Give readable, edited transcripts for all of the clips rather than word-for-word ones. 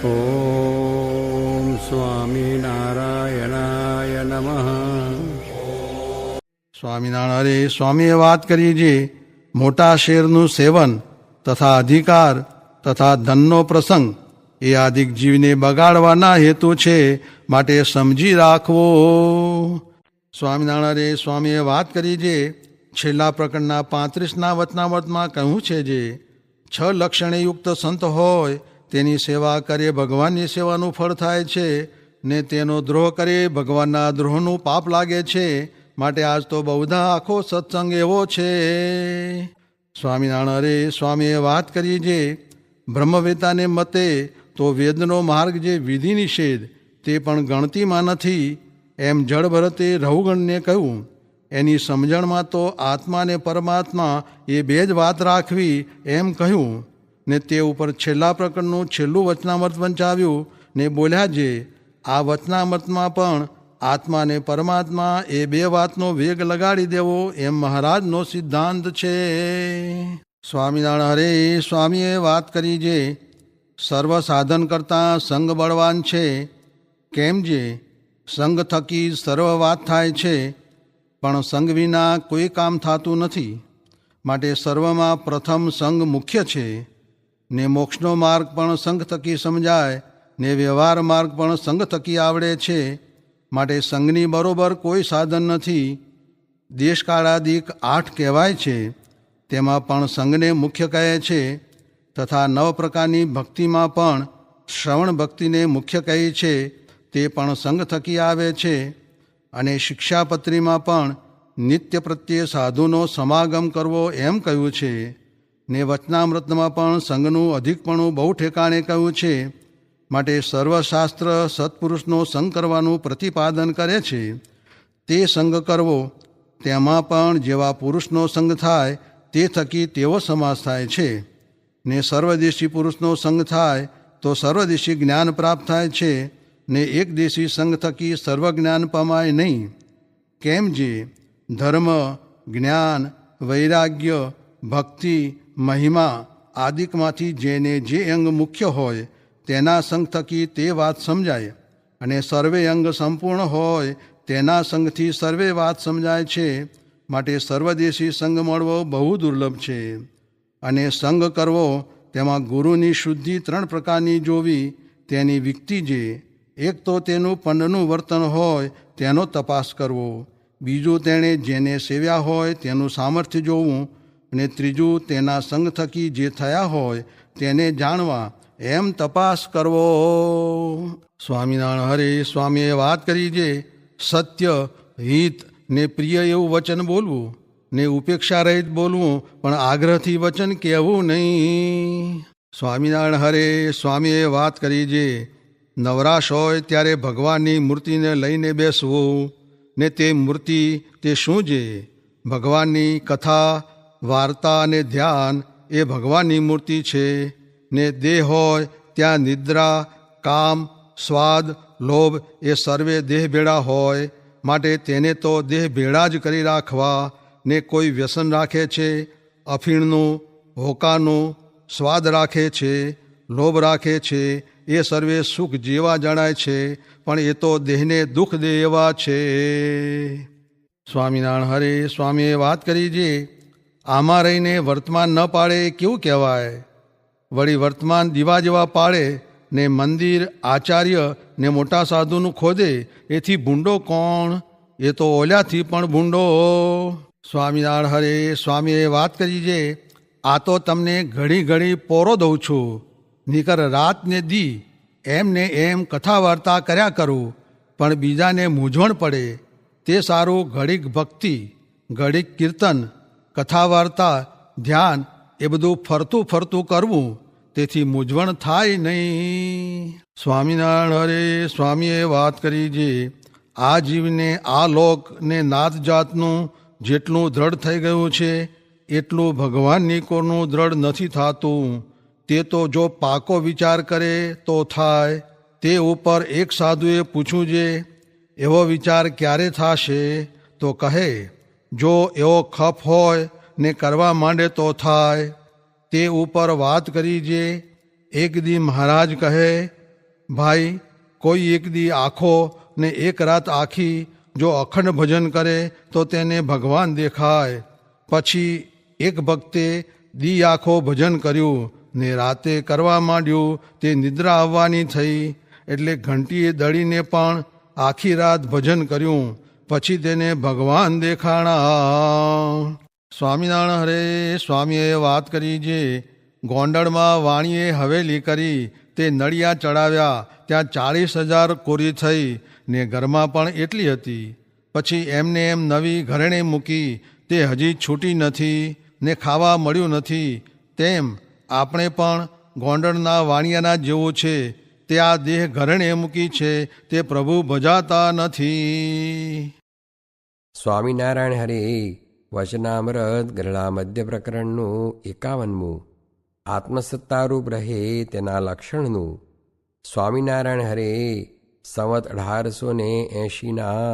ઓમ સ્વામિનારાયણાય નમઃ. સ્વામિનારાયણ સ્વામીએ વાત કરી છે મોટા શેરનું સેવન તથા અધિકાર તથા ધનનો પ્રસંગ એ આદિક જીવને બગાડવાના હેતુ છે, માટે સમજી રાખવો. સ્વામિનારાયણ સ્વામીએ વાત કરી છે છેલ્લા પ્રકરણના 35ના વચનામૃતમાં કહ્યું છે જે 6 લક્ષણે યુક્ત સંત હોય તેની સેવા કરે ભગવાનની સેવાનું ફળ થાય છે, ને તેનો દ્રોહ કરે ભગવાનના દ્રોહનું પાપ લાગે છે. માટે આજ તો બહુધા આખો સત્સંગ એવો છે. સ્વામિનારાયણ સ્વામીએ વાત કરી છે બ્રહ્મવેતાને મતે તો વેદનો માર્ગ જે વિધિ નિષેધ તે પણ ગણતીમાં નથી, એમ જળભરતે રહુગણને કહ્યું. એની સમજણમાં તો આત્મા ને પરમાત્મા એ બે જ વાત રાખવી એમ કહ્યું, ને તે ઉપર છેલ્લા પ્રકરણનું છેલ્લું વચનામૃત વંચાવ્યું ને બોલ્યા જે આ વચનામૃતમાં પણ આત્મા ને પરમાત્મા એ બે વાતનો વેગ લગાડી દેવો એમ મહારાજનો સિદ્ધાંત છે. સ્વામિનારાયણ સ્વામીએ વાત કરી જે સર્વ સાધન કરતાં સંગ બળવાન છે, કેમ જે સંગ થકી સર્વ વાત થાય છે, પણ સંગ વિના કોઈ કામ થતું નથી. માટે સર્વમાં પ્રથમ સંગ મુખ્ય છે, ને મોક્ષનો માર્ગ પણ સંગ થકી સમજાય, ને વ્યવહાર માર્ગ પણ સંગ થકી આવડે છે. માટે સંગની બરોબર કોઈ સાધન નથી. દેશકાળાદિક 8 કહેવાય છે, તેમાં પણ સંગને મુખ્ય કહે છે. તથા 9 પ્રકારની ભક્તિમાં પણ શ્રવણ ભક્તિને મુખ્ય કહી છે, તે પણ સંગ થકી આવે છે. અને શિક્ષાપત્રીમાં પણ નિત્ય પ્રત્યે સાધુનો સમાગમ કરવો એમ કહ્યું છે. ને વચનામૃતમાં પણ સંગનું અધિકપણું બહુ ઠેકાણે કહ્યું છે. માટે સર્વશાસ્ત્ર સત્પુરુષનો સંગ કરવાનું પ્રતિપાદન કરે છે. તે સંગ કરવો તેમાં પણ જેવા પુરુષનો સંગ થાય તે થકી તેવો સમાસ થાય છે. ને સર્વદેશી પુરુષનો સંગ થાય તો સર્વદેશી જ્ઞાન પ્રાપ્ત થાય છે. ને એકદેશી સંગ થકી સર્વજ્ઞાન પમાય નહીં. કેમ જે ધર્મ જ્ઞાન વૈરાગ્ય ભક્તિ મહિમા આદિકમાંથી જેને જે અંગ મુખ્ય હોય તેના સંગ થકી તે વાત સમજાય, અને સર્વે અંગ સંપૂર્ણ હોય તેના સંગથી સર્વે વાત સમજાય છે. માટે સર્વદેશી સંગ મળવો બહુ દુર્લભ છે. અને સંગ કરવો તેમાં ગુરુની શુદ્ધિ 3 પ્રકારની જોવી, તેની વિકતિ જે એક તો તેનું પંડનું વર્તન હોય તેનો તપાસ કરવો, બીજું તેણે જેને સેવ્યા હોય તેનું સામર્થ્ય જોવું, અને ત્રીજું તેના સંગ થકી જે થયા હોય તેને જાણવા એમ તપાસ કરવો. સ્વામિનારાયણ સ્વામીએ વાત કરી છે સત્ય હિત ને પ્રિય એવું વચન બોલવું, ને ઉપેક્ષા રહિત બોલવું, પણ આગ્રહથી વચન કહેવું નહીં. સ્વામિનારાયણ સ્વામીએ વાત કરી છે નવરાશ હોય ત્યારે ભગવાનની મૂર્તિને લઈને બેસવું, ને તે મૂર્તિ તે શું છે? ભગવાનની કથા વાર્તા અને ધ્યાન એ ભગવાનની મૂર્તિ છે. ને દેહ હોય ત્યાં નિદ્રા કામ સ્વાદ લોભ એ સર્વે દેહ ભેળા હોય. માટે તેને તો દેહ ભેળા જ કરી રાખવા. ને કોઈ વ્યસન રાખે છે અફીણનું હોકાનું, સ્વાદ રાખે છે લોભ રાખે છે, એ સર્વે સુખ જેવા જણાય છે, પણ એ તો દેહને દુઃખ દે એવા છે. સ્વામિનારાયણ સ્વામીએ વાત કરી છે આમાં રહીને વર્તમાન ન પાડે કેવું કહેવાય? વળી વર્તમાન દીવા જેવા પાડે, ને મંદિર આચાર્ય ને મોટા સાધુનું ખોદે, એથી ભૂંડો કોણ? એ તો ઓલ્યાથી પણ ભૂંડો. સ્વામિનારાયણ સ્વામીએ વાત કરી છે આ તો તમને ઘડી ઘડી પોરો દઉં છું, નીકર રાત ને દી એમને એમ કથા વાર્તા કર્યા કરું, પણ બીજાને મૂંઝવણ પડે તે સારું ઘડીક ભક્તિ ઘડીક કીર્તન કથા વાર્તા ધ્યાન એ બધું ફરતું ફરતું કરવું, તેથી મૂંઝવણ થાય નહીં. સ્વામિનારાયણ સ્વામીએ વાત કરી છે આ જીવને આ લોક ને નાત જાતનું જેટલું દ્રઢ થઈ ગયું છે એટલું ભગવાનની કોરનું દ્રઢ નથી થતું. તે તો જો પાકો વિચાર કરે તો થાય. તે ઉપર એક સાધુએ પૂછ્યું છે એવો વિચાર ક્યારે થશે? તો કહે જો એવો ખપ હોય ને કરવા માંડે તો થાય. તે ઉપર વાત કરી છે એક દી મહારાજ કહે ભાઈ, કોઈ એક દી આખો ને એક રાત આખી જો અખંડ ભજન કરે તો તેને ભગવાન દેખાય. પછી એક ભક્તે દી આખો ભજન કર્યું ને રાતે કરવા માંડ્યું તે નિદ્રા આવવાની થઈ, એટલે ઘંટીએ દળીને પણ આખી રાત ભજન કર્યું, પછી તેને ભગવાન દેખાણા. સ્વામિનારાયણ હરે. સ્વામીએ વાત કરી જે ગોંડલમાં વાણીએ હવેલી કરી, તે નળિયા ચડાવ્યા, ત્યાં 40,000 કોરી થઈ ને ઘરમાં પણ એટલી હતી. પછી એમને એમ નવી ઘરેણે મૂકી, તે હજી છૂટી નથી ને ખાવા મળ્યું નથી. તેમ આપણે પણ ગોંડલના વાણિયાના જેવું છે, તે આ દેહ ઘરેણે મૂકી છે, તે પ્રભુ ભજાતા નથી. સ્વામિનારાયણ હરે. વચનામૃત ગરડા મધ્ય પ્રકરણનું 51મું. આત્મસત્તારૂપ રહે તેના લક્ષણનું. સ્વામિનારાયણ હરે. સંવત 1880ના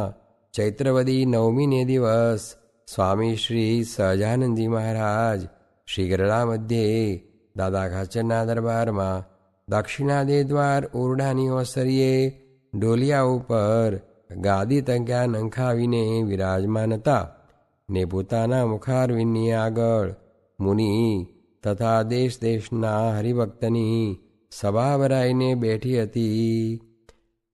ચૈત્રવદી 9મીને દિવસ સ્વામી શ્રી સહજાનંદજી મહારાજ શ્રી ગરડા મધ્યે દાદા ખાચરના દરબારમાં દક્ષિણાદે દ્વાર ઓરડાની ઓસરીએ ડોલિયા ઉપર ગાદી તગ્યા નંખાવીને વિરાજમાન હતા ને પોતાના મુખારવિંદની આગળ મુનિ તથા દેશ દેશના હરિભક્તની સભા ભરાઈને બેઠી હતી.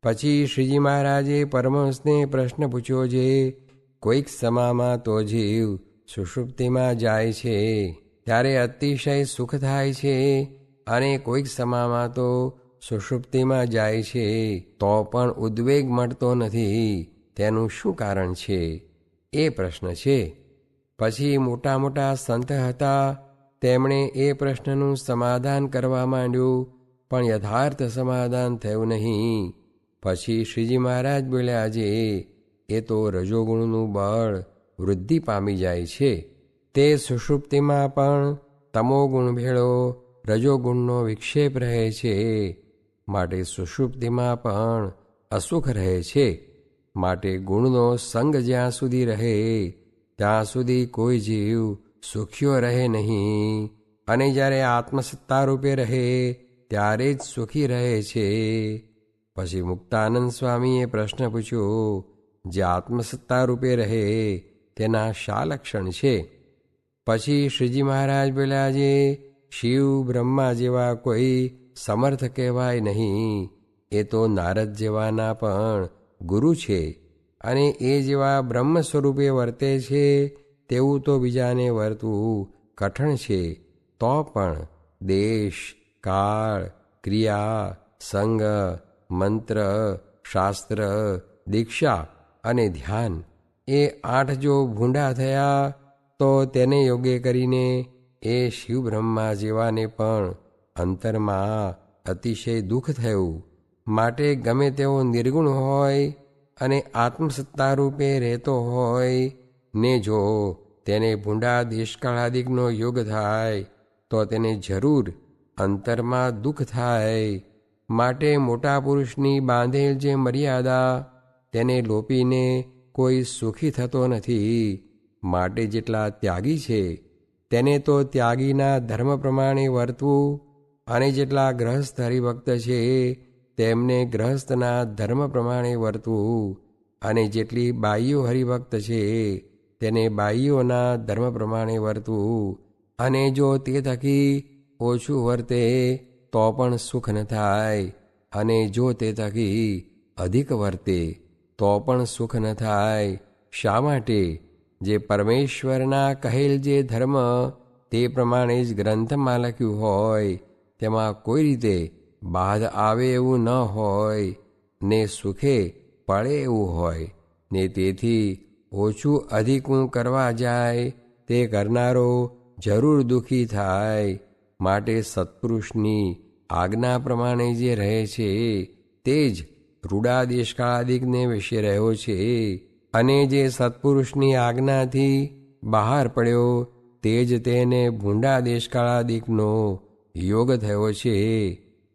પછી શ્રીજી મહારાજે પરમહંસને પ્રશ્ન પૂછ્યો છે, કોઈક સમામાં તો જીવ સુષુપ્તિમાં જાય છે ત્યારે અતિશય સુખ થાય છે, અને કોઈક સમામાં તો સુષુપ્તિમાં જાય છે તો પણ ઉદ્વેગ મળતો નથી. તેનું શું કારણ છે? એ પ્રશ્ન છે. પછી મોટા મોટા સંત હતા, તેમણે એ પ્રશ્નનું સમાધાન કરવા માંડ્યું, પણ યથાર્થ સમાધાન થયું નહીં. પછી શ્રીજી મહારાજ બોલ્યા છે, એ તો રજોગુણનું બળ વૃદ્ધિ પામી જાય છે, તે સુષુપ્તિમાં પણ તમોગુણ ભેળો રજોગુણનો વિક્ષેપ રહે છે, માટે સુષુપ્તિમાં પણ અસુખ રહે છે. માટે ગુણનો સંગ જ્યાં સુધી રહે ત્યાં સુધી કોઈ જીવ સુખ્યો રહે નહીં, અને જ્યારે આત્મસત્તા રૂપે રહે ત્યારે જ સુખી રહે છે. પછી મુક્તાનંદ સ્વામીએ પ્રશ્ન પૂછ્યો, જે આત્મસત્તા રૂપે રહે તેના શા લક્ષણ છે? પછી શ્રીજી મહારાજ બોલ્યા છે, શિવ બ્રહ્મા જેવા કોઈ સમર્થ કહેવાય નહીં, એ તો નારદ જેવાના પણ ગુરુ છે, અને એ જેવા બ્રહ્મ સ્વરૂપે વર્તે છે તેવું તો બીજાને વર્તવું કઠણ છે. તો પણ દેશ, કાળ, ક્રિયા, સંગ, મંત્ર, શાસ્ત્ર, દીક્ષા અને ધ્યાન એ 8 જો ભૂંડા થયા તો તેને યોગ્ય કરીને એ શિવ બ્રહ્મા જેવાને પણ અંતરમાં અતિશય દુઃખ થયું. માટે ગમે તેવો નિર્ગુણ હોય અને આત્મસત્તા રૂપે રહેતો હોય ને જો તેને ભૂંડા દેશકાળાદિકનો યોગ થાય તો તેને જરૂર અંતરમાં દુઃખ થાય. માટે મોટા પુરુષની બાંધેલ જે મર્યાદા તેને લોપીને કોઈ સુખી થતો નથી. માટે જેટલા ત્યાગી છે તેને તો ત્યાગીના ધર્મ પ્રમાણે વર્તવું, અને જેટલા ગ્રહસ્થ હરિભક્ત છે તેમને ગ્રહસ્થના ધર્મ પ્રમાણે વર્તવું, અને જેટલી બાઈઓ હરિભક્ત છે તેને બાઈઓના ધર્મ પ્રમાણે વર્તવું. અને જો તે થકી ઓછું વર્તે તો પણ સુખ ન થાય, અને જો તે થકી અધિક વર્તે તો પણ સુખ ન થાય. શા માટે? જે પરમેશ્વરના કહેલ જે ધર્મ તે પ્રમાણે જ ગ્રંથમાં લખ્યું હોય તેમાં કોઈ રીતે બાધ આવે એવું ન હોય, ને સુખે પડે એવું હોય, ને તેથી ઓછું અધિકું કરવા જાય તે કરનારો જરૂર દુઃખી થાય. માટે સત્પુરુષની આજ્ઞા પ્રમાણે જે રહે છે તે જ રૂડા દેશકાળાદિકને વિશે રહ્યો છે, અને જે સત્પુરુષની આજ્ઞાથી બહાર પડ્યો તે જ તેને ભૂંડા દેશકાળાદિકનો યોગ થયો છે.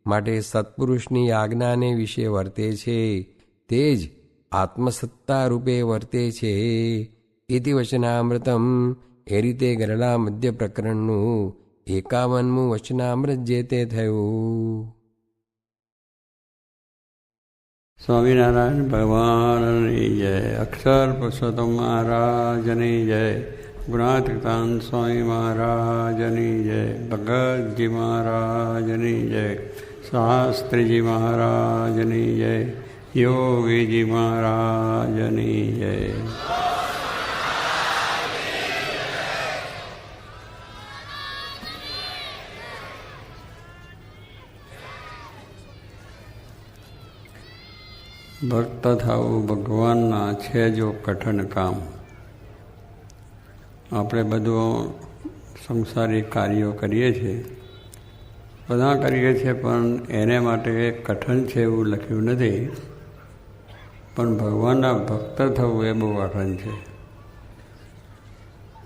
માટે સત્પુરુષની આજ્ઞાને વિશે વર્તે છે તે જ આત્મસત્તા રૂપે વર્તે છે. ઇતિ વચનામૃતમ. એ રીતે ગરડા મધ્ય પ્રકરણનું 51મું વચનામૃત જે તે થયું. સ્વામિનારાયણ ભગવાનની જય. અક્ષર પુરુષોત્તમ મહારાજની જય. ગુણાતીતાન સ્વામી મહારાજની જય. ભગતજી મહારાજની જય. શાસ્ત્રીજી મહારાજની જય. યોગીજી મહારાજની જય. ભક્ત થવું ભગવાનના છે જો કઠણ કામ. આપણે બધું સંસારી કાર્યો કરીએ છીએ, બધા કરીએ છીએ, પણ એને માટે કઠણ છે એવું લખ્યું નથી. પણ ભગવાનના ભક્ત થવું એ બહુ કઠણ છે.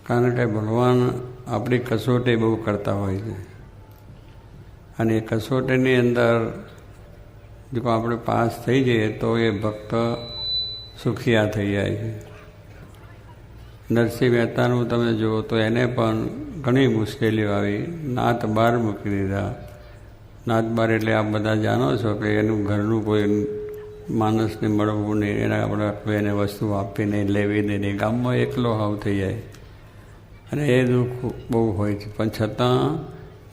કારણ કે ભગવાન આપણી કસોટી બહુ કરતા હોય છે, અને એ કસોટીની અંદર જો આપણે પાસ થઈ જઈએ તો એ ભક્ત સુખિયા થઈ જાય છે. નરસિંહ મહેતાનું તમે જુઓ તો એને પણ ઘણી મુશ્કેલીઓ આવી. નાત બાર મૂકી દીધા. નાત બાર એટલે આપ બધા જાણો છો કે એનું ઘરનું કોઈ માણસને મળવું નહીં, એના આપણે એને વસ્તુ આપી નહીં, લેવી નહીં, ગામમાં એકલો હાવ થઈ જાય. અને એ દુઃખ બહુ હોય છે. પણ છતાં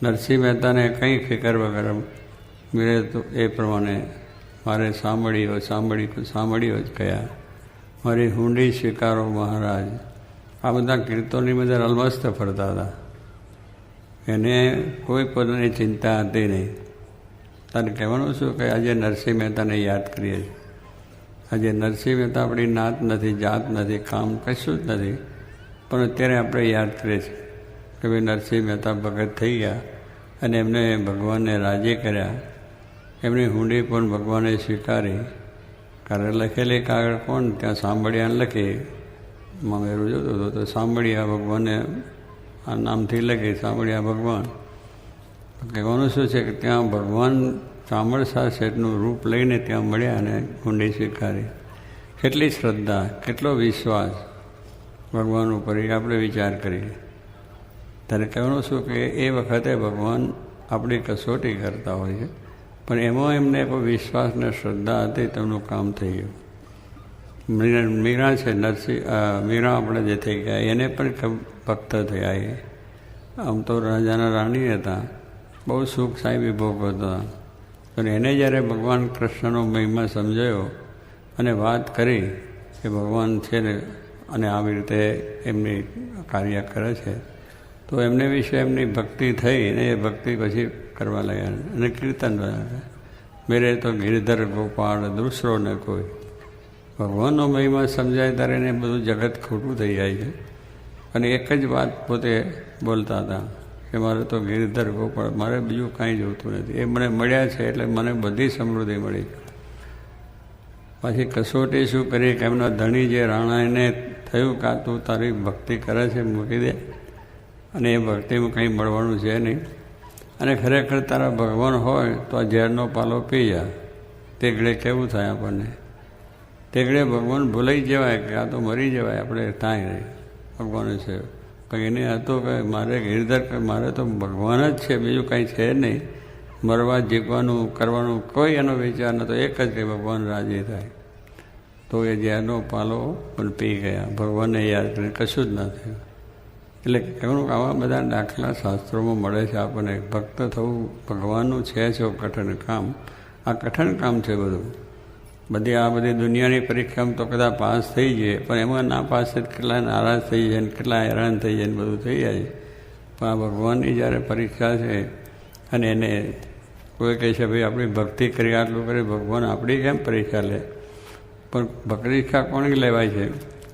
નરસિંહ મહેતાને કંઈ ફિકર વગર મેરે તો એ પ્રમાણે મારે સાંભળ્યો જ કયા, મારી હુંડી સ્વીકારો મહારાજ. આ બધા કીર્તનની બધા અલમસ્ત ફરતા હતા. એને કોઈ પદની ચિંતા હતી નહીં. તારે કહેવાનું શું કે આજે નરસિંહ મહેતાને યાદ કરીએ છીએ. આજે નરસિંહ મહેતા આપણી નાત નથી, જાત નથી, કામ કશું જ નથી, પણ અત્યારે આપણે યાદ કરીએ છીએ કે ભાઈ નરસિંહ મહેતા ભગત થઈ ગયા અને એમને ભગવાનને રાજી કર્યા. એમની હુંડી પણ ભગવાને સ્વીકારી. કારણ લખેલી કાગળ કોણ ત્યાં સાંભળ્યાને લખી. મામેરું જોતો હતો તો સાંભળ્યા ભગવાને આ નામથી લખી, સાંભળ્યા ભગવાન. કહેવાનું શું છે કે ત્યાં ભગવાન સાંભળસા શેઠનું રૂપ લઈને ત્યાં મળ્યા અને હુંડી સ્વીકારી. કેટલી શ્રદ્ધા, કેટલો વિશ્વાસ ભગવાન ઉપર, એ આપણે વિચાર કરીએ. ત્યારે કહેવાનું શું કે એ વખતે ભગવાન આપણી કસોટી કરતા હોય છે, પણ એમાં એમને કોઈ વિશ્વાસ ને શ્રદ્ધા હતી, તેમનું કામ થઈ ગયું. મીરા છે, મીરા આપણે જે થઈ ગયા, એને પણ ભક્ત થયા. એ આમ તો રાજાના રાણી હતા, બહુ સુખ સાહેબી ભોગવતા. પણ એને જ્યારે ભગવાન કૃષ્ણનો મહિમા સમજાયો અને વાત કરી કે ભગવાન છે ને અને આવી રીતે એમની કાર્ય કરે છે, તો એમને વિશે એમની ભક્તિ થઈ ને એ ભક્તિ પછી કરવા લાગ્યા. અને કીર્તન મેરે તો ગિરધર ગોપાળ દૂસરો ન કોઈ. ભગવાનનો મહિમા સમજાય ત્યારે એને બધું જગત ખોટું થઈ જાય છે. અને એક જ વાત પોતે બોલતા હતા કે મારે તો ગિરધર ગોપાળ, મારે બીજું કાંઈ જોતું નથી. એ મને મળ્યા છે એટલે મને બધી સમૃદ્ધિ મળી. પછી કસોટી શું કરી કે એમના ધણી જે રાણા એને થયું કે તું તારી ભક્તિ કરે છે મૂકી દે, અને એ ભક્તિમાં કંઈ મળવાનું છે નહીં, અને ખરેખર તારા ભગવાન હોય તો આ ઝેરનો પાલો પી જા. તેગડે કેવું થાય આપણને? તેગડે ભગવાન ભૂલાઈ જવાય કે આ તો મરી જવાય, આપણે થાય નહીં. ભગવાન છે કંઈ એને હતું કે મારે ગિરધર, મારે તો ભગવાન જ છે, બીજું કંઈ છે નહીં. મરવા જીવવાનું કરવાનું કોઈ એનો વિચાર નહોતો. એક જ કે ભગવાન રાજી થાય. તો એ ઝેરનો પાલો પણ પી ગયા. ભગવાનને યાદ કરીને કશું જ ના થયું. એટલે કહેવાનું આવા બધા દાખલા શાસ્ત્રોમાં મળે છે આપણને. ભક્ત થવું ભગવાનનું છે જો કઠણ કામ. આ કઠણ કામ છે બધું. આ બધી દુનિયાની પરીક્ષામાં તો કદાચ પાસ થઈ જાય, પણ એમાં ના પાસ થાય કેટલા નારાજ થઈ જાય ને કેટલા હેરાન થઈ જાય ને બધું થઈ જાય. પણ આ ભગવાનની જ્યારે પરીક્ષા છે અને એને કોઈ કહે છે ભાઈ આપણી ભક્તિ કરી, આટલું કરી, ભગવાન આપણી કેમ પરીક્ષા લે? પણ પરીક્ષા કોની લેવાય છે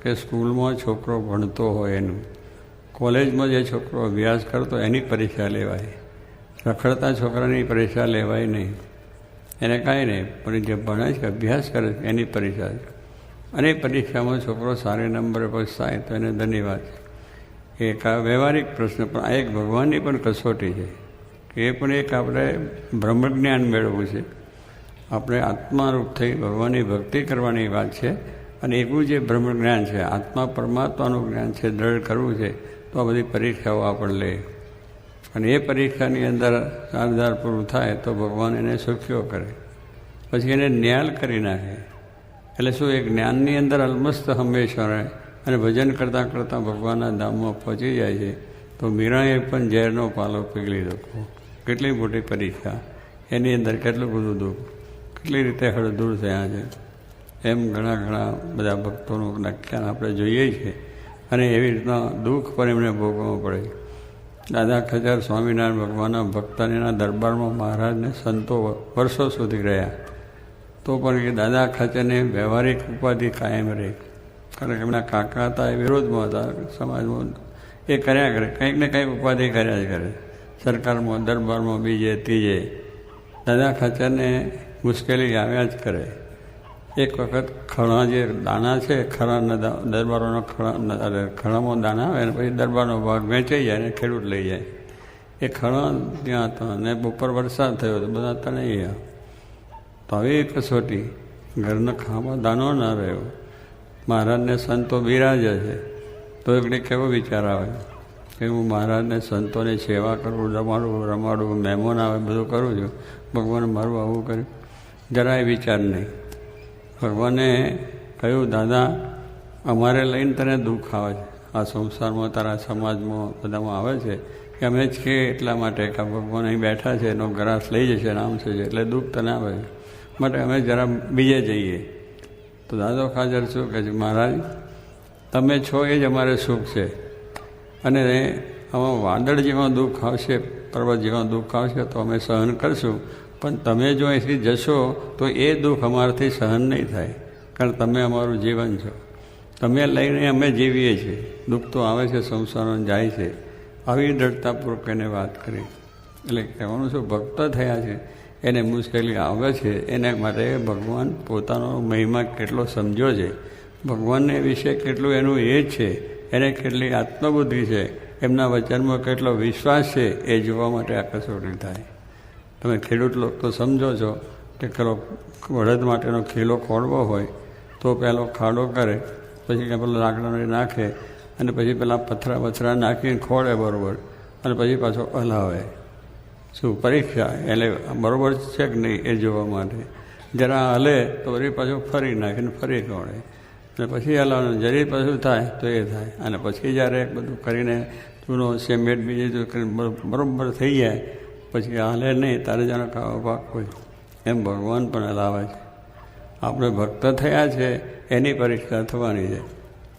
કે સ્કૂલમાં છોકરો ભણતો હોય એનું, કોલેજમાં જે છોકરો અભ્યાસ કરતો એની પરીક્ષા લેવાય. રખડતા છોકરાની પરીક્ષા લેવાય નહીં, એને કાંઈ નહીં. પણ જે ભણે છે, અભ્યાસ કરે છે, એની પરીક્ષા છે. અને પરીક્ષામાં છોકરો સારા નંબરે પાસ થાય તો એને ધન્યવાદ છે. એક આ વ્યવહારિક પ્રશ્ન, પણ આ એક ભગવાનની પણ કસોટી છે કે એ પણ એક આપણે બ્રહ્મજ્ઞાન મેળવવું છે. આપણે આત્મારૂપ થઈ ભગવાનની ભક્તિ કરવાની વાત છે. અને એવું જે બ્રહ્મજ્ઞાન છે, આત્મા પરમાત્માનું જ્ઞાન છે, દ્રઢ કરવું છે, તો આ બધી પરીક્ષાઓ આપણે લે. અને એ પરીક્ષાની અંદર સારધાર પૂરું થાય તો ભગવાન એને સુખ્યો કરે. પછી એને ન્યાલ કરી નાખે. એટલે શું એ જ્ઞાનની અંદર અલમસ્ત હંમેશા રહે અને ભજન કરતાં કરતાં ભગવાનના ધામમાં પહોંચી જાય છે. તો મીરાએ પણ ઝેરનો પાલો પીગળી લીધો. કેટલી મોટી પરીક્ષા, એની અંદર કેટલું બધું દુઃખ, કેટલી રીતે હળદૂર થયા છે. એમ ઘણા બધા ભક્તોનું વ્યાખ્યાન આપણે જોઈએ છીએ. અને એવી રીતના દુઃખ પણ એમને ભોગવવું પડે. દાદા ખચર સ્વામિનારાયણ ભગવાનના ભક્તને એના દરબારમાં મહારાજને સંતો વર્ષો સુધી રહ્યા, તો પણ એ દાદા ખચરને વ્યવહારિક ઉપાધિ કાયમ રહી. કારણ કે એમના કાકા હતા એ વિરોધમાં હતા સમાજમાં, એ કર્યા કરે, કંઈક ને કંઈક ઉપાધિ કર્યા જ કરે. સરકારમાં, દરબારમાં, બીજે ત્રીજે દાદા ખચરને મુશ્કેલી આવ્યા જ કરે. એક વખત ખણા જે દાણા છે, ખરાના દરબારોનો ખણામાં દાણા આવે ને પછી દરબારનો ભાગ વેચાઈ જાય ને ખેડૂત લઈ જાય. એ ખણા ત્યાં હતા અને ઉપર વરસાદ થયો તો બધા તણાઈ ગયા. તો આવી કસોટી, ઘરના ખાવામાં દાણો ના રહ્યો. મહારાજને સંતો બિરાજે છે તો એકને કેવો વિચાર આવે કે હું મહારાજને સંતોની સેવા કરું, રમાડું, મહેમાન આવે બધું કરું છું, ભગવાન મારું આવું કર્યું? જરાય વિચાર નહીં. ભગવાને કહ્યું, દાદા અમારે લઈને તને દુઃખ આવે છે, આ સંસારમાં તારા સમાજમાં બધામાં આવે છે કે અમે જ કે એટલા માટે કે ભગવાન અહીં બેઠા છે એનો ગ્રાસ લઈ જશે ને આમ છે એટલે દુઃખ તને આવે છે, માટે અમે જરા બીજે જઈએ. તો દાદો ખાચર શું કહે છે, મહારાજ તમે છો એ જ અમારે સુખ છે. અને આમાં વાદળ જેવા દુઃખ આવશે, પર્વત જેવા દુઃખ આવશે તો અમે સહન કરશું, પણ તમે જો અહીંથી જશો તો એ દુઃખ અમારાથી સહન નહીં થાય, કારણ તમે અમારું જીવન છો. તમે લઈને અમે જીવીએ છીએ, દુઃખ તો આવે છે, સંસારમાં જાય છે. આવી દ્રઢતાપૂર્વક એને વાત કરી. એટલે કહેવાનું શું, ભક્ત થયા છે એને મુશ્કેલી આવે છે, એને માટે ભગવાન પોતાનો મહિમા કેટલો સમજ્યો છે, ભગવાનને વિશે કેટલું એનું એ છે, એને કેટલી આત્મબુદ્ધિ છે, એમના વચનમાં કેટલો વિશ્વાસ છે, એ જોવા માટે આ કસોટી થાય. તમે ખેડૂત લોકો તો સમજો છો કે પેલો બળદ માટેનો ખીલો ખોડવો હોય તો પહેલો ખાડો કરે, પછી પેલો લાકડાને નાખે અને પછી પેલા પથરા નાખીને ખોડે બરાબર, અને પછી પાછો હલાવે. શું પરીક્ષા? એટલે બરાબર છે કે નહીં એ જોવા માટે. જરા હલે તો વળી પાછું ફરી નાખીને ફરી ખોડે, અને પછી હલાવવાનું, જરી પાછું થાય તો એ થાય. અને પછી જ્યારે બધું કરીને ચૂનો સિમેન્ટ બીજું બરાબર થઈ જાય પછી હાલે નહીં, તારે જાણે ખાવા પાક હોય. એમ ભગવાન પણ હલાવે છે. આપણે ભક્ત થયા છે એની પરીક્ષા થવાની છે,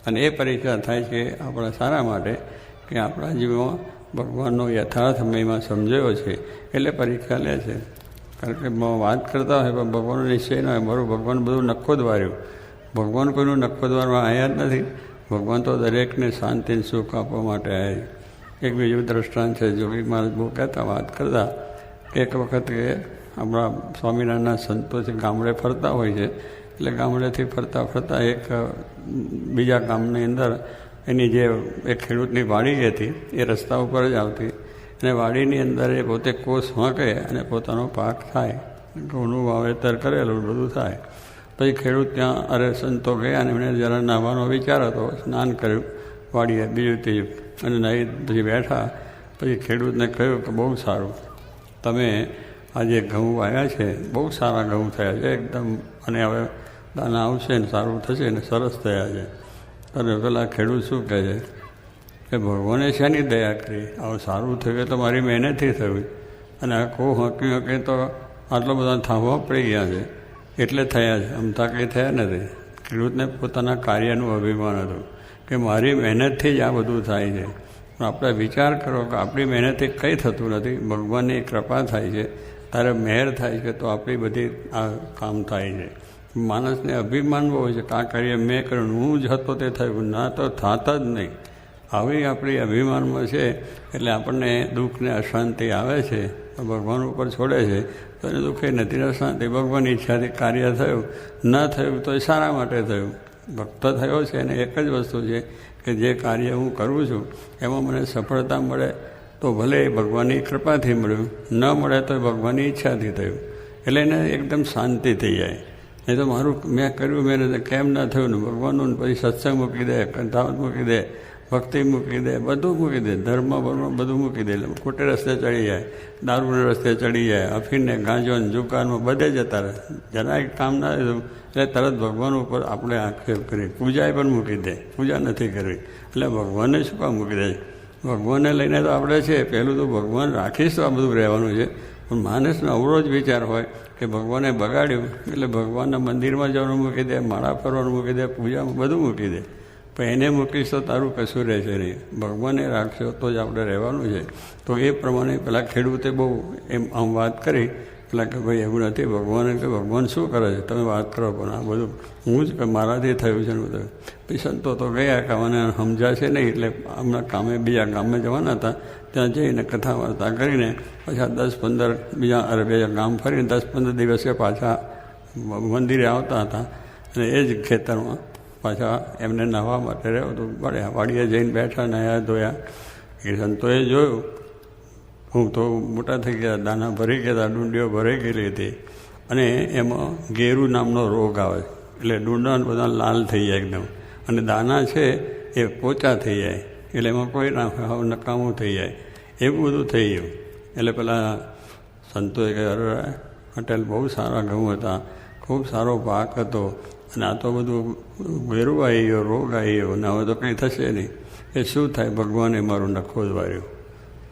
અને એ પરીક્ષા થાય છે આપણા સારા માટે કે આપણા જીવનમાં ભગવાનનો યથાર્થ મહિમા સમજાયો છે એટલે પરીક્ષા લે છે. કારણ કે વાત કરતા હોય પણ ભગવાનનો નિશ્ચય ન હોય, મારું ભગવાન બધું નખો દ્વાર્યું. ભગવાન કોઈનું નખો દ્વારવા આવ્યા જ નથી. ભગવાન તો દરેકને શાંતિ સુખ આપવા માટે આવ્યા. એક બીજું દ્રષ્ટાંત છે, જોગી મહારાજ બહુ કહેતા, વાત કરતા, એક વખત કે આપણા સ્વામિનારાયણના સંતો છે ગામડે ફરતા હોય છે, એટલે ગામડેથી ફરતા એક બીજા ગામની અંદર એની જે એક ખેડૂતની વાડી હતી એ રસ્તા ઉપર જ આવતી, અને વાડીની અંદર એ પોતે કોસ વાંકે અને પોતાનો પાક થાય, ઘઉંનું વાવેતર કરેલું બધું થાય. પછી ખેડૂત ત્યાં સંતો ગયા અને એમણે જરા નાહવાનો વિચાર હતો, સ્નાન કર્યું વાડીએ બીજું ત્રીજું, અને નાહી પછી બેઠા. પછી ખેડૂતને કહ્યું કે બહુ સારું, તમે આ જે ઘઉં વાવ્યા છે બહુ સારા ઘઉં થયા છે એકદમ, અને હવે દાના આવશે ને સારું થશે ને સરસ થયા છે. અને પેલા ખેડૂત શું કહે છે કે ભગવાને શેની દયા કરી, આવું સારું થયું તો મારી મહેનતથી થયું, અને આ કો હકી તો આટલો બધા થાંભવા પડી ગયા છે એટલે થયા છે, અમતા કંઈ થયા નથી. ખેડૂતને પોતાના કાર્યનું અભિમાન હતું કે મારી મહેનતથી જ આ બધું થાય છે. પણ આપણે વિચાર કરો કે આપણી મહેનતથી કંઈ થતું નથી, ભગવાનની કૃપા થાય છે, તારે મહેર થાય છે તો આપણી બધી આ કામ થાય છે. માણસને અભિમાન બહુ હોય છે કે આ કાર્ય મેં કર્યું, હું જ હતો તે થયું, ના તો થતા જ નહીં. આવી આપણી અભિમાનમાં છે એટલે આપણને દુઃખને અશાંતિ આવે છે, ભગવાન ઉપર છોડે છે તો એને દુઃખે નથી, અશાંતિ. ભગવાનની ઈચ્છાથી કાર્ય થયું, ન થયું તો એ સારા માટે થયું. ભક્ત થયો છે એને એક જ વસ્તુ છે કે જે કાર્ય હું કરું છું એમાં મને સફળતા મળે તો ભલે ભગવાનની કૃપાથી મળ્યું, ન મળે તો ભગવાનની ઈચ્છાથી થયું, એટલે એને એકદમ શાંતિ થઈ જાય. નહીં તો મારું મેં કર્યું મેં કેમ ના થયું ને ભગવાનનું, પછી સત્સંગ મૂકી દે, કંઠાવત મૂકી દે, ભક્તિ મૂકી દે, બધું મૂકી દે, ધર્મ બધું મૂકી દે, એટલે ખોટે રસ્તે ચડી જાય, દારૂને રસ્તે ચડી જાય, અફીણને ગાંજોને જુકાનમાં બધે જતા રહે. જરાય કામ ના રહ્યું એટલે તરત ભગવાન ઉપર આપણે આક્ષેપ કરી, પૂજાએ પણ મૂકી દે, પૂજા નથી કરવી. એટલે ભગવાનને શું કામ મૂકી દે? ભગવાનને લઈને તો આપણે છે, પહેલું તો ભગવાન રાખીશ તો આ બધું રહેવાનું છે. પણ માણસનો અવળો જ વિચાર હોય કે ભગવાને બગાડ્યું એટલે ભગવાનના મંદિરમાં જવાનું મૂકી દે, માળા ફરવાનું મૂકી દે, પૂજામાં બધું મૂકી દે. પણ એને મૂકીશ તો તારું કશું રહેશે નહીં. ભગવાને રાખશો તો જ આપણે રહેવાનું છે. તો એ પ્રમાણે પેલા ખેડૂતે બહુ એમ આમ વાત કરી, એટલે કે ભાઈ એવું નથી, ભગવાને કે ભગવાન શું કરે છે, તમે વાત કરો, પણ આ બધું હું જ મારાથી થયું છે ને બધું. પછી સંતો તો ગયા કે મને સમજાશે નહીં, એટલે હમણાં કામે બીજા ગામમાં જવાના હતા, ત્યાં જઈને કથા વાર્તા કરીને પાછા 10-15 બીજા ગામ ફરીને 10-15 દિવસે પાછા મંદિરે આવતા હતા. અને એ જ ખેતરમાં પાછા એમને નહાવા માટે રહ્યો તો વાડીએ જઈને બેઠા, નયા ધોયા. એ સંતોએ જોયું, હું તો મોટા થઈ ગયા, દાના ભરી ગયા હતા, ડુંડીઓ ભરાઈ ગયેલી હતી, અને એમાં ગેરું નામનો રોગ આવે, એટલે ડુંડા બધા લાલ થઈ જાય એકદમ, અને દાના છે એ પોચા થઈ જાય, એટલે એમાં કોઈ ના નકામું થઈ જાય, એવું બધું થઈ ગયું. એટલે પેલા સંતોએ કહ્યું, પટેલ બહુ સારા ઘઉં હતા, ખૂબ સારો પાક હતો, અને આ તો બધું ગેરું આવી ગયો, રોગ આવી ગયો, અને હવે તો કંઈ થશે નહીં. એ શું થાય? ભગવાને મારું નખો જ વાર્યું,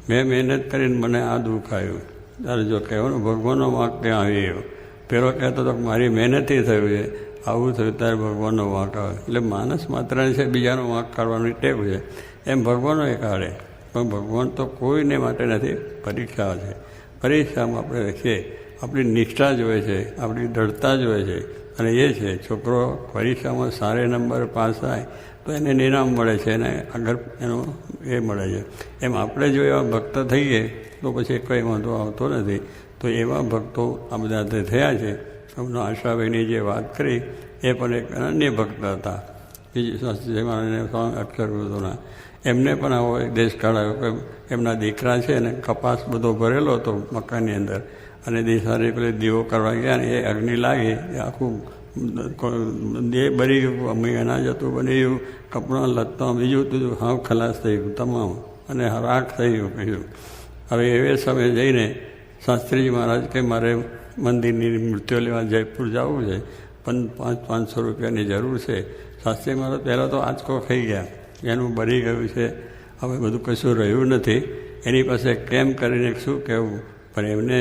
મેં મહેનત કરીને મને આ દુઃખ આવ્યું. ત્યારે જો કહેવાનું ભગવાનનો વાંક ત્યાં આવી ગયો. પેલો કહેતો હતો મારી મહેનતથી થયું છે, આવું થયું ત્યારે ભગવાનનો વાંક આવે. એટલે માણસ માત્ર છે બીજાનો વાંક કાઢવાની ટેવ છે, એમ ભગવાનો એ કાઢે. પણ ભગવાન તો કોઈને માટે નથી, પરીક્ષા છે. પરીક્ષામાં આપણે રાખીએ, આપણી નિષ્ઠા જોઈએ છે, આપણી દૃઢતા જોઈએ છે. અને એ છે, છોકરો પરીક્ષામાં સારા નંબર પાસ થાય તો એને ઇનામ મળે છે, એને આગળ એનો એ મળે છે. એમ આપણે જો એવા ભક્ત થઈએ તો પછી કંઈ વાંધો આવતો નથી. તો એવા ભક્તો આ બધા થયા છે. એમનો આશાભાઈની જે વાત કરી એ પણ એક અનન્ય ભક્ત હતા. બીજી શાસ્ત્રી સ્વામી અક્ષરગુરુના એમને પણ આવો એક દેશ કાઢાયો કે એમના દીકરા છે અને કપાસ બધો ભરેલો હતો મકાનની અંદર, અને દિશારી પેલી દીવો કરવા ગયા ને એ અગ્નિ લાગી, એ આખું દેહ બળી ગયું, અમે અનાજ હતું બની ગયું, કપડાં લત્તા બીજું બધું હાવ ખલાસ થઈ ગયું તમામ, અને રાખ થઈ ગયું કહ્યું. હવે એવે સમયે જઈને શાસ્ત્રીજી મહારાજ કે મારે મંદિરની મૂર્તિઓ લેવા જયપુર જવું છે, પણ 500 રૂપિયાની જરૂર છે. શાસ્ત્રી મહારાજ પહેલાં તો આંચકો ખાઈ ગયા, એનું બળી ગયું છે, હવે બધું કશું રહ્યું નથી, એની પાસે કેમ કરીને શું કહેવું. પણ એમને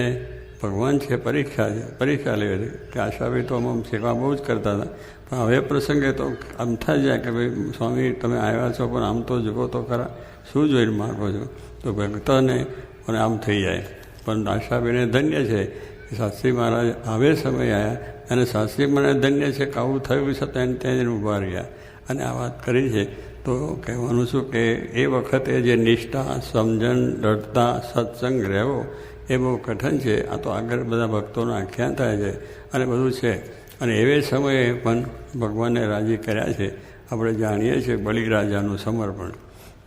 ભગવાન છે, પરીક્ષા છે, પરીક્ષા લેવી હતી કે આશાભાઈ તો આમ સેવા બહુ જ કરતા હતા. પણ હવે પ્રસંગે તો આમ થઈ જાય કે ભાઈ સ્વામી તમે આવ્યા છો, પણ આમ તો જુઓ તો ખરા, શું જોઈને માગો છો? તો ભક્તોને પણ આમ થઈ જાય. પણ આશાભાઈને ધન્ય છે કે શાસ્ત્રી મહારાજ હવે સમય આવ્યા, અને શાસ્ત્રી મને ધન્ય છે કે આવું થયું છતાં ત્યાં ઊભા રહ્યા અને આ વાત કરી છે. તો કહેવાનું શું કે એ વખતે જે નિષ્ઠા, સમજણ, દૃઢતા, સત્સંગ રહેવો એ બહુ કઠિન છે. આ તો આગળ બધા ભક્તોના આખ્યાન થાય છે અને બધું છે. અને એવે સમયે પણ ભગવાનને રાજી કર્યા છે. આપણે જાણીએ છીએ બલિરાજાનું સમર્પણ,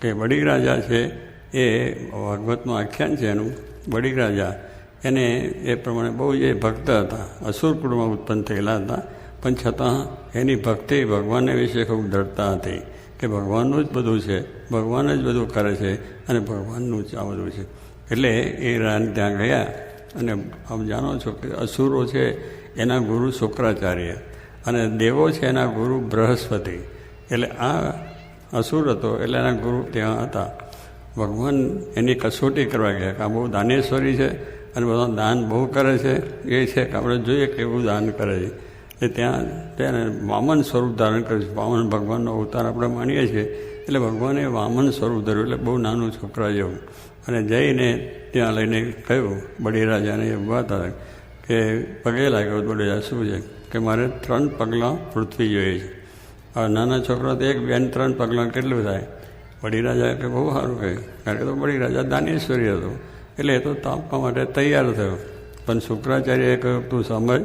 કે બલિરાજા છે એ ભાગવતનું આખ્યાન છે એનું. બલિરાજા એને એ પ્રમાણે બહુ એ ભક્ત હતા, અસુર કુળમાં ઉત્પન્ન થયેલા હતા, પણ છતાં એની ભક્તિ ભગવાનને વિશે ખૂબ દૃઢતા હતી કે ભગવાનનું જ બધું છે, ભગવાન જ બધું કરે છે અને ભગવાનનું જ આ બધું છે. એટલે એ રાન ત્યાં ગયા. અને આપ જાણો છો કે અસુરો છે એના ગુરુ શુક્રાચાર્ય, અને દેવો છે એના ગુરુ બૃહસ્પતિ. એટલે આ અસુર હતો એટલે એના ગુરુ ત્યાં હતા. ભગવાન એની કસોટી કરવા ગયા કે આ બહુ દાનેશ્વરી છે અને બધા દાન બહુ કરે છે. એ છે કે આપણે જોઈએ કે એવું દાન કરે છે. એ ત્યાં વામન સ્વરૂપ ધારણ કર્યું છે. વામન ભગવાનનો અવતાર આપણે માનીએ છીએ, એટલે ભગવાને વામન સ્વરૂપ ધર્યું, એટલે બહુ નાનું છોકરા જેવું. અને જઈને ત્યાં લઈને કહ્યું બલિરાજાને ઊભા હતા કે પગે લાગ્યો. બલિરાજા શું છે કે મારે 3 પગલાં પૃથ્વી જોઈએ છે. હવે નાના છોકરા તો 1, 2, 3 પગલાં કેટલું થાય? બલિરાજા કે બહુ સારું કહ્યું, કારણ કે તો બલિરાજા દાનેશ્વરી હતો એટલે એ તો આપવા માટે તૈયાર થયો. પણ શુક્રાચાર્યએ કહ્યું તું સમજ,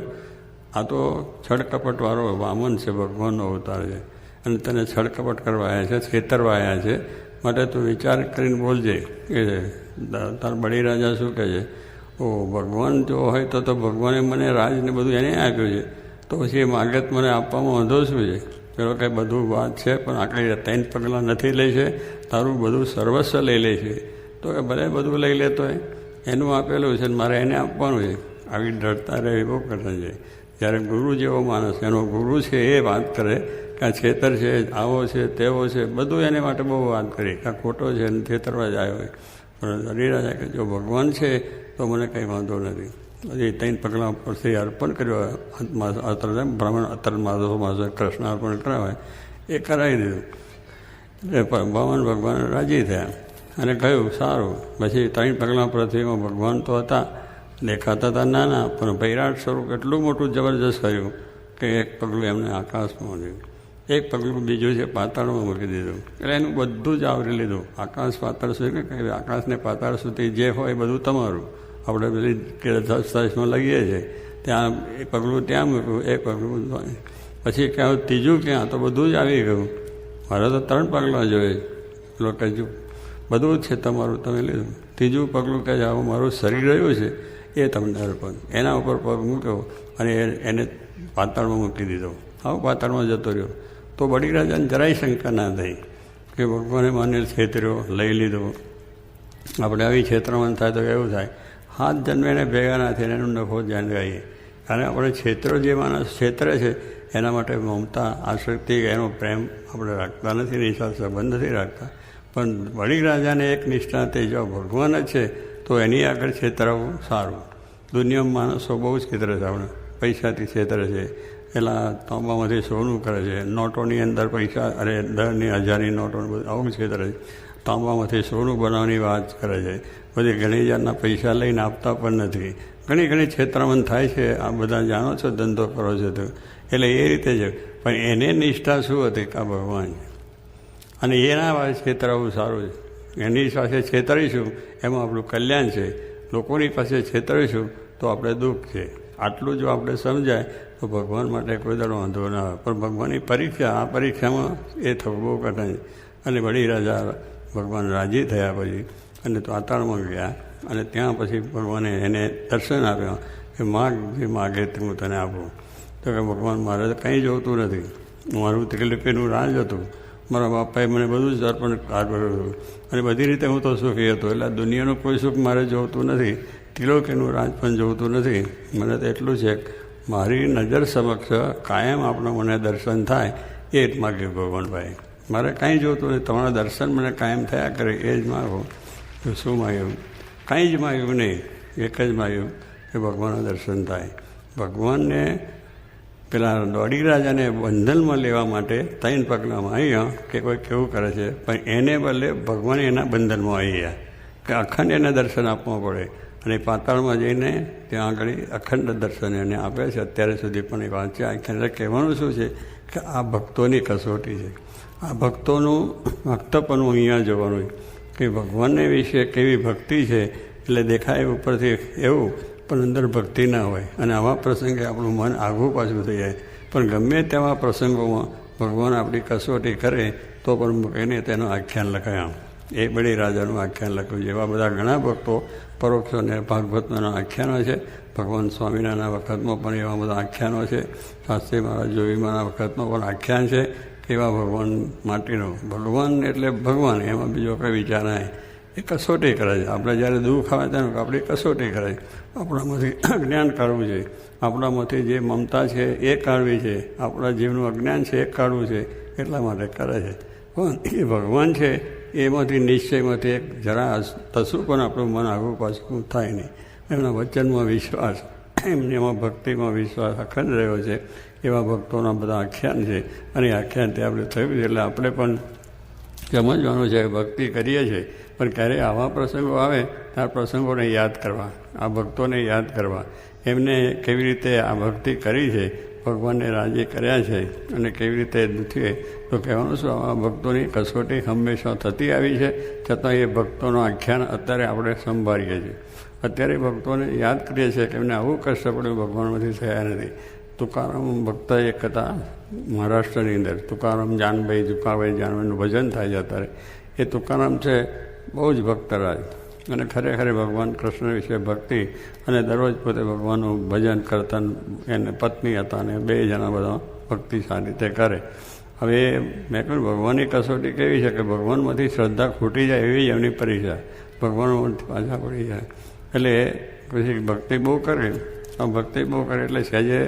આ તો છળકપટવાળો વામન છે, ભગવાનનો અવતાર છે, અને તને છળકપટ કરવા આવ્યા છે, છેતરવા આવ્યા છે, માટે તું વિચાર કરીને બોલજે. એ તાર બલિરાજા શું કહે છે? ઓ ભગવાન જો હોય તો ભગવાને મને રાજને બધું એને આપ્યું છે, તો પછી એ માગત મને આપવામાં વાંધો શું છે? પેલો કંઈ બધું વાત છે પણ આટલી 3 પગલાં નથી લે છે, તારું બધું સર્વસ્વ લઈ લે છે. તો કે ભલે બધું લઈ લેતો હોય, એનું આપેલું છે ને મારે એને આપવાનું છે. આવી ડરતા રહે બહુ કઠણ છે. જ્યારે ગુરુ જેવો માણસ, એનો ગુરુ છે, એ વાત કરે કે આ છેતર છે, આવો છે, તેવો છે, બધું એને માટે બહુ વાત કરી કે આ ખોટો છે ને છેતરવા જ આવ્યો હોય. પણ હરિરાજા કે જો ભગવાન છે તો મને કંઈ વાંધો નથી. પછી 3 પગલાં પરથી અર્પણ કર્યો, બ્રાહ્મણ અત્તર કૃષ્ણ અર્પણ કરાવાય એ કરાવી દીધું. એટલે ભગવાન રાજી થયા અને કહ્યું સારું. પછી 3 પગલાં પૃથ્વીમાં ભગવાન તો હતા, દેખાતા હતા નાના, પણ વૈરાટ સ્વરૂપ એટલું મોટું જબરજસ્ત કર્યું કે એક પગલું એમને આકાશમાં મૂક્યું, એક પગલું બીજું છે પાતાળમાં મૂકી દીધું. એટલે એનું બધું જ આવરી લીધું. આકાશ પાતાળ સુધી કે આકાશને પાતાળ સુધી જે હોય એ બધું તમારું. આપણે પેલી દસ્તાવેજમાં લઈએ છીએ ત્યાં એ પગલું ત્યાં મૂક્યું, એક પગલું પછી ક્યાં ત્રીજું ક્યાં, તો બધું જ આવી ગયું. મારે તો 3 પગલાં જોઈએ. પેલો કહેજો બધું જ છે તમારું, તમે લીધું. ત્રીજું પગલું કહે છે આવું મારું શરીર રહ્યું છે એ તમને અર્પણ. એના ઉપર પગ મૂક્યો અને એને પાતાળમાં મૂકી દીધો. આવું પાતાળમાં જતો રહ્યો. તો બળી રાજાને જરાય શંકા ના થઈ કે ભગવાને મને છેતર્યો, લઈ લીધો. આપણે આવી છેતરમણ થાય તો એવું થાય, 7 જન્મ એને ભેગા ના થઈને એનો નફો જાણ ગાઈએ. કારણ આપણે છેતરો જે માણસ છેતરે છે એના માટે મમતા, આસક્તિ, એનો પ્રેમ આપણે રાખતા નથી, નિશા સંબંધ નથી રાખતા. પણ બળી રાજાને એક નિષ્ઠા તે જો ભગવાન જ છે તો એની આગળ છેતરાવું સારું. દુનિયામાં માણસો બહુ જ છેતરે છે. આપણે પૈસાથી છેતરે છે, પેલા તાંબામાંથી સોનું કરે છે, નોટોની અંદર પૈસા, અરે 10ની 1000ની નોટો બધું આવું છેતરે છે. તાંબામાંથી સોનું બનાવવાની વાત કરે છે. બધી ઘણી જાતના પૈસા લઈને આપતા પણ નથી. ઘણી છેતરામણ થાય છે. આ બધા જાણો છો, ધંધો કરો છો તો. એટલે એ રીતે જ. પણ એને નિષ્ઠા શું હતી કે આ ભગવાન છે અને એના પાસે છેતરાવું સારું છે. એની પાસે છેતરીશું એમાં આપણું કલ્યાણ છે, લોકોની પાસે છેતરીશું તો આપણે દુઃખ છે. આટલું જો આપણે સમજાય તો ભગવાન માટે કોઈ દાડો વાંધો ના આવે. પણ ભગવાનની પરીક્ષા, આ પરીક્ષામાં એ થવું બહુ કઠિન છે. અને બળી રાજા ભગવાન રાજી થયા પછી અને પાતાળમાં ગયા અને ત્યાં પછી ભગવાને એને દર્શન આપ્યા કે માગ જે માગે તે હું તને આપું. તો કે ભગવાન મારે તો કંઈ જોતું નથી, મારું ત્રિલોકીનું રાજ હતું, મારા બાપાએ મને બધું જ અર્પણ કર્યું અને બધી રીતે હું તો સુખી હતો. એટલે દુનિયાનું કોઈ સુખ મારે જોતું નથી, ત્રિલોકીનું રાજ પણ જોતું નથી. મને તો એટલું છે મારી નજર સમક્ષ કાયમ આપણો મને દર્શન થાય એ જ માગ્યું ભગવાનભાઈ. મારે કાંઈ જોતું નથી, તમારા દર્શન મને કાયમ થયા કરે એ જ માગો. તો શું માગ્યું? કાંઈ જ માગ્યું નહીં. એક જ માગ્યું કે ભગવાનના દર્શન થાય. ભગવાનને પેલા દોડી રાજાને બંધનમાં લેવા માટે 3 પગલાંમાં આવ્યા કે કોઈ કેવું કરે છે, પણ એને બદલે ભગવાન એના બંધનમાં આવી ગયા કે અખંડ એને દર્શન આપવા પડે. અને પાતાળમાં જઈને ત્યાં આગળ અખંડ દર્શન એને આપે છે. અત્યારે સુધી પણ એ વાત છે. એટલે કહેવાનું શું છે કે આ ભક્તોની કસોટી છે. આ ભક્તોનું ભક્તપણું અહીંયા જોવાનું કે ભગવાનને વિશે કેવી ભક્તિ છે. એટલે દેખાય ઉપરથી એવું, પણ અંદર ભક્તિ ના હોય. અને આવા પ્રસંગે આપણું મન આઘું પાછું થઈ જાય. પણ ગમે તેવા પ્રસંગોમાં ભગવાન આપણી કસોટી કરે તો પણ એને તેનું આખ્યાન લખાયા. એ બળી રાજાનું આખ્યાન લખ્યું છે. એવા બધા ઘણા ભક્તો પરોક્ષ અને ભાગવતના આખ્યાનો છે. ભગવાન સ્વામિનારાયણના વખતમાં પણ એવા બધા આખ્યાનો છે. શાસ્ત્રી મહારાજ જોગીમાના વખતમાં પણ આખ્યાન છે. એવા ભગવાન માટેનો ભગવાન એટલે ભગવાન, એમાં બીજો કંઈ વિચાર નહીં. એ કસોટી કરે છે. આપણે જ્યારે દુઃખ આવે ત્યારે આપણી કસોટી કરે છે. આપણામાંથી અજ્ઞાન કાઢવું છે, આપણામાંથી જે મમતા છે એ કાઢવી છે, આપણા જીવનું અજ્ઞાન છે એ કાઢવું છે, એટલા માટે કરે છે. પણ એ ભગવાન છે એમાંથી નિશ્ચયમાંથી એક જરા તસું પણ આપણું મન આગું પાછું થાય નહીં. એમના વચનમાં વિશ્વાસ, એમાં ભક્તિમાં વિશ્વાસ અખંડ રહ્યો છે. એવા ભક્તોના બધા આખ્યાન છે. અને આખ્યાન તે આપણે થયું છે. એટલે આપણે પણ સમજવાનું છે કે ભક્તિ કરીએ છીએ, પણ ક્યારેય આવા પ્રસંગો આવે ત્યારે પ્રસંગોને યાદ કરવા, આ ભક્તોને યાદ કરવા, એમને કેવી રીતે આ ભક્તિ કરી છે, ભગવાનને રાજી કર્યા છે અને કેવી રીતે દુખીએ. તો કહેવાનું શું, આ ભક્તોની કસોટી હંમેશા થતી આવી છે. છતાં એ ભક્તોનું આખ્યાન અત્યારે આપણે સંભાળીએ છીએ. અત્યારે ભક્તોને યાદ કરીએ છીએ કે એમને આવું કષ્ટ પડ્યું, ભગવાનમાંથી થયા નથી. તુકારામ ભક્ત એક હતા મહારાષ્ટ્રની અંદર, તુકારામ જાનભાઈનું ભજન થાય છે અત્યારે. એ તુકારામ છે બહુ જ ભક્તરાજ અને ખરેખર ભગવાન કૃષ્ણ વિશે ભક્તિ અને દરરોજ પોતે ભગવાનનું ભજન કરતા. એને પત્ની હતા અને 2 જણા બધા ભક્તિ સારી રીતે કરે. હવે મેં કહ્યું ભગવાનની કસોટી કેવી છે કે ભગવાનમાંથી શ્રદ્ધા ખૂટી જાય એવી એમની પરીક્ષા, ભગવાનમાંથી પાછા પડી જાય. એટલે પછી ભક્તિ બહુ કરે, ભક્તિ બહુ કરે એટલે સહેજે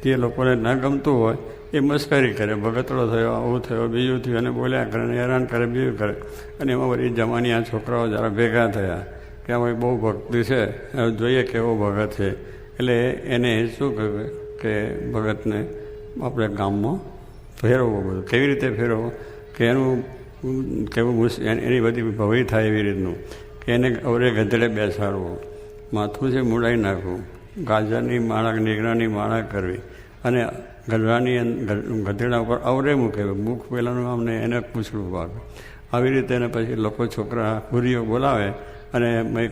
જે લોકોને ન ગમતું હોય એ મસ્કરી કરે, ભગતડો થયો, આવું થયો, બીજું થયું, અને બોલ્યા કરે, અને હેરાન કરે, બીજું કરે. અને એમાં બધી જમાની આ છોકરાઓ જરા ભેગા થયા કે આમાં બહુ ભક્તિ છે, જોઈએ કેવો ભગત છે. એટલે એને શું કહ્યું કે ભગતને આપણે ગામમાં ફેરવવો, બધું કેવી રીતે ફેરવવો કે એનું કેવું એની બધી ભવી થાય એવી રીતનું કે એને અવરે ગધેડે બેસાડવો, માથું છે મૂડાઈ નાખવું, ગાજરની માળા, નીગરાની માળા કરવી, અને ગધેડા ઉપર અવરે મૂકે, મુખ પહેલાંનું આમને એને પૂછડું પાકે. આવી રીતે એને પછી લોકો છોકરા હુરીઓ બોલાવે અને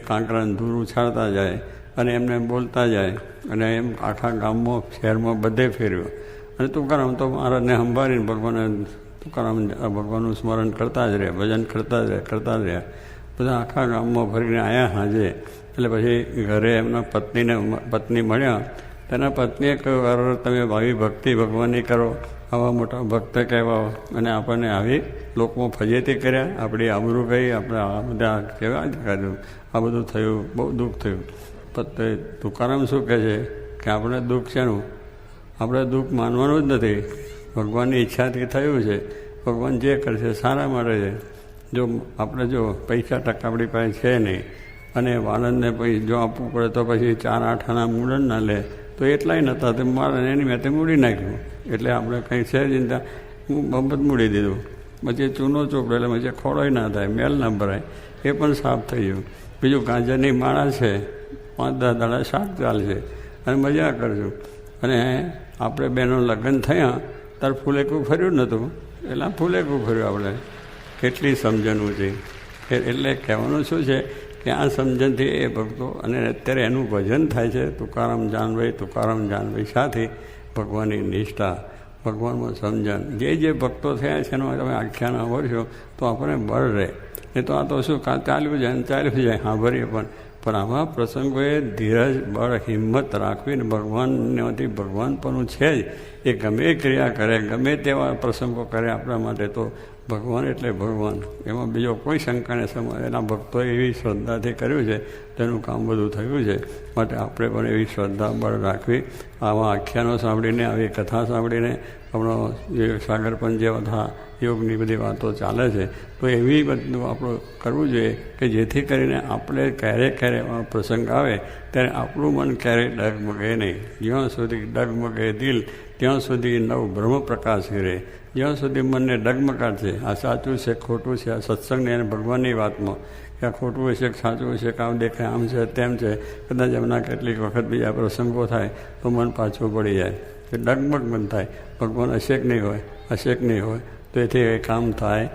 કાંકરા ધૂળ ઉછાળતા જાય અને એમને બોલતા જાય, અને એમ આખા ગામમાં, શહેરમાં બધે ફેર્યો. અને તુકારામ તો મહારાજને સંભાળીને તુકારામ ભગવાનનું સ્મરણ કરતા જ રહ્યા, ભજન કરતા જ રહ્યા. બધા આખા ગામમાં ફરીને આવ્યા સાંજે. એટલે પછી ઘરે એમના પત્ની મળ્યા. તેના પત્નીએ કહ્યું, તમે આવી ભક્તિ ભગવાનની કરો, આવા મોટા ભક્ત કહેવાઓ, અને આપણને આવી લોકોમાં ફજેતી કર્યા, આપણી આબરૂ ગઈ, આપણે આ બધા કહેવા જ કર્યું, આ બધું થયું, બહુ દુઃખ થયું. તુકારામ શું કહે છે કે આપણે દુઃખ છેનું, આપણે દુઃખ માનવાનું જ નથી, ભગવાનની ઈચ્છાથી થયું છે, ભગવાન જે કરશે સારા માટે છે. જો પૈસા ટકા આપણી પાસે છે નહીં, અને વાળંદને પછી જો આપવું પડે તો પછી 4 આઠાના મૂળન ના લે, તો એટલાય નહોતા, તો મારે એની મેં મૂડી નાખ્યું. એટલે આપણે કંઈ છે ચિંતા, હું બમત મૂડી દીધું. પછી ચૂનો ચોપડે એટલે પછી ખોળોય ના થાય, મેલ ના ભરાય, એ પણ સાફ થઈ ગયું. બીજું ગાજરની માળા છે, 5-10 દાડા શાક ચાલશે અને મજા કરશું. અને આપણે બેનો લગ્ન થયા ત્યારે ફૂલેકું ફર્યું નહોતું, એટલે ફૂલેકું ફર્યું. આપણે કેટલી સમજણવું છે. એટલે કહેવાનું શું છે કે આ સમજણથી એ ભક્તો, અને અત્યારે એનું ભજન થાય છે, તુકારામ જાનભાઈ સાથે ભગવાનની નિષ્ઠા, ભગવાનમાં સમજણ. જે ભક્તો થયા છે એનો તમે આખ્યાન સાંભળશો તો આપણને બળ રહે. નહીં તો આ તો શું ચાલ્યું જાય સાંભળીએ પણ આવા પ્રસંગોએ ધીરજ, બળ, હિંમત રાખવીને ભગવાનમાંથી ભગવાનપણું છે જ, એ ગમે ક્રિયા કરે, ગમે તેવા પ્રસંગો કરે આપણા માટે, તો ભગવાન એટલે ભગવાન, એમાં બીજો કોઈ શંકાને સમય. એના ભક્તોએ એવી શ્રદ્ધાથી કર્યું છે, તેનું કામ બધું થયું છે. માટે આપણે પણ એવી શ્રદ્ધા, બળ રાખવી. આવા આખ્યાનો સાંભળીને, આવી કથા સાંભળીને, આપણો જે સાગરપંચ જે બધા યોગની બધી વાતો ચાલે છે, તો એવી બધું આપણું કરવું જોઈએ કે જેથી કરીને આપણે ક્યારે પ્રસંગ આવે ત્યારે આપણું મન ક્યારેય ડગમગે નહીં. જ્યાં સુધી ડગમગે દિલ ત્યાં સુધી નવ બ્રહ્મ પ્રકાશ રહે. જ્યાં સુધી મનને ડગમગાટ છે, આ સાચું છે, ખોટું છે, આ સત્સંગની અને ભગવાનની વાતમાં કે આ ખોટું હશે કે સાચું હશે, કે આમ દેખાય, આમ છે, તેમ છે, કદાચ એમના કેટલીક વખત બીજા પ્રસંગો થાય તો મન પાછું પડી જાય, કે ડગમગ મન થાય. ભગવાન હશે કે નહીં હોય તો એથી એ કામ થાય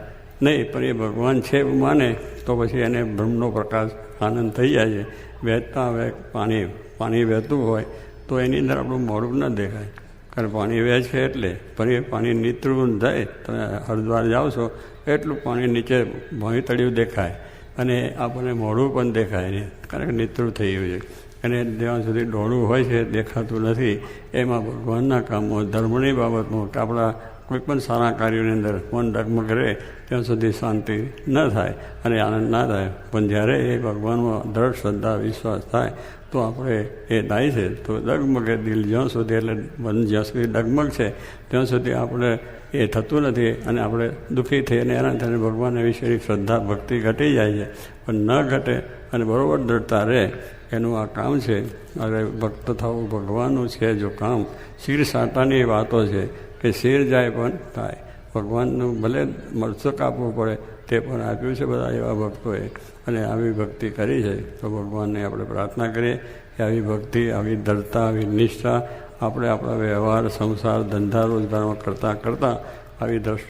નહીં. પણ એ ભગવાન છે એવું માને તો પછી એને બ્રહ્મનો પ્રકાશ આનંદ થઈ જાય છે. વહેતા હવે પાણી વહેતું હોય તો એની અંદર આપણું મોઢું ન દેખાય, કારણ પાણી વહે છે એટલે. પણ એ પાણી નીતરું થાય, તમે હરિદ્વાર જાઓ છો એટલું પાણી નીચે ભોંય તળિયું દેખાય, અને આપણને મોઢું પણ દેખાય નહીં, કારણ કે નીતરું થઈ ગયું છે. અને જ્યાં સુધી ડોળું હોય છે દેખાતું નથી. એમાં ભગવાનના કામમાં, ધર્મની બાબતમાં, કે આપણા કોઈ પણ સારા કાર્યોની અંદર મન ડગમગ રહે ત્યાં સુધી શાંતિ ન થાય અને આનંદ ના થાય. પણ જ્યારે એ ભગવાનમાં દ્રઢ શ્રદ્ધા, વિશ્વાસ થાય તો આપણે એ થાય છે. તો ડગમગે દિલ જ્યાં સુધી, એટલે મન જ્યાં સુધી ડગમગ છે ત્યાં સુધી આપણે એ થતું નથી, અને આપણે દુઃખી થઈને હેરાન થઈને ભગવાનના વિશેની શ્રદ્ધા, ભક્તિ ઘટી જાય છે. પણ ન ઘટે અને બરાબર દ્રઢતા રહે, એનું આ કામ છે. અરે ભક્ત થવું ભગવાનનું છે જો કામ. શિર સાટાની વાતો છે કે શિર જાય પણ થાય. ભગવાનનું ભલે મસ્તક આપવું પડે તે પણ આપ્યું છે બધા એવા ભક્તોએ, અને આવી ભક્તિ કરી છે. તો ભગવાનને આપણે પ્રાર્થના કરીએ કે આવી ભક્તિ, આવી દ્રઢતા, આવી નિષ્ઠા આપણે આપણા વ્યવહાર, સંસાર, ધંધા, રોજગારમાં કરતાં આવી દ્રષ્ટિ